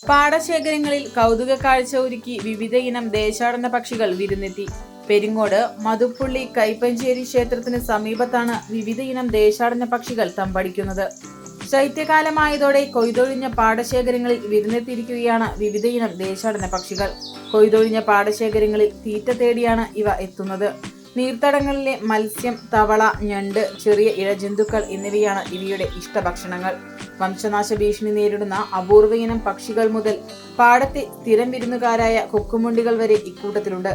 പാടശേഖരങ്ങളിൽ കൗതുക കാഴ്ച ഒരുക്കി വിവിധ ഇനം ദേശാടന പക്ഷികൾ വിരുന്നെത്തി. പെരിങ്ങോട് മധുപ്പുള്ളി കൈപ്പഞ്ചേരി ക്ഷേത്രത്തിന് സമീപത്താണ് വിവിധ ഇനം ദേശാടന പക്ഷികൾ തമ്പടിക്കുന്നത്. ശൈത്യകാലമായതോടെ കൊയ്തൊഴിഞ്ഞ പാടശേഖരങ്ങളിൽ വിരുന്നെത്തിയിരിക്കുകയാണ് വിവിധ ഇനം ദേശാടന പക്ഷികൾ. കൊയ്തൊഴിഞ്ഞ പാടശേഖരങ്ങളിൽ തീറ്റ തേടിയാണ് ഇവ എത്തുന്നത്. നീർത്തടങ്ങളിലെ മത്സ്യം, തവള, ഞണ്ട്, ചെറിയ ഇഴജന്തുക്കൾ എന്നിവയാണ് ഇവയുടെ ഇഷ്ടഭക്ഷണങ്ങൾ. വംശനാശ ഭീഷണി നേരിടുന്ന അപൂർവ ഇനം പക്ഷികൾ മുതൽ പാടത്തെ സ്ഥിരം വിരുന്നുകാരായ കൊക്കുമുണ്ടികൾ വരെ ഇക്കൂട്ടത്തിലുണ്ട്.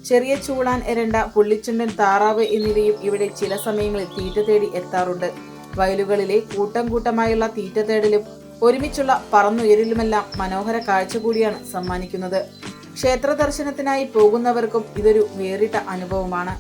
ചെറിയ ചൂളാൻ, എരണ്ട, പുള്ളിച്ചുണ്ടൻ, താറാവ് എന്നിവയും ഇവിടെ ചില സമയങ്ങളിൽ തീറ്റ തേടി എത്താറുണ്ട്. വയലുകളിലെ കൂട്ടം കൂട്ടമായുള്ള തീറ്റ തേടലും ഒരുമിച്ചുള്ള പറന്നുയരലുമെല്ലാം മനോഹര കാഴ്ച കൂടിയാണ് സമ്മാനിക്കുന്നത്. ക്ഷേത്ര ദർശനത്തിനായി പോകുന്നവർക്കും ഇതൊരു വേറിട്ട അനുഭവമാണ്.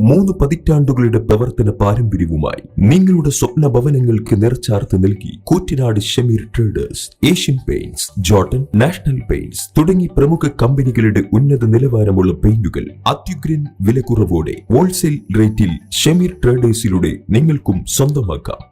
മൂന്ന് പതിറ്റാണ്ടുകളുടെ പ്രവർത്തന പാരമ്പര്യവുമായി നിങ്ങളുടെ സ്വപ്ന ഭവനങ്ങൾക്ക് നിറച്ചാർത്ത് നൽകി Koottanad Shameer traders, Asian paints, Jordan, national paints തുടങ്ങി പ്രമുഖ കമ്പനികളുടെ ഉന്നത നിലവാരമുള്ള പെയിന്റുകൾ അത്യുഗ്രൻ വിലക്കുറവോടെ ഹോൾസെയിൽ റേറ്റിൽ ഷമീർ ട്രേഡേഴ്സിലൂടെ നിങ്ങൾക്കും സ്വന്തമാക്കാം.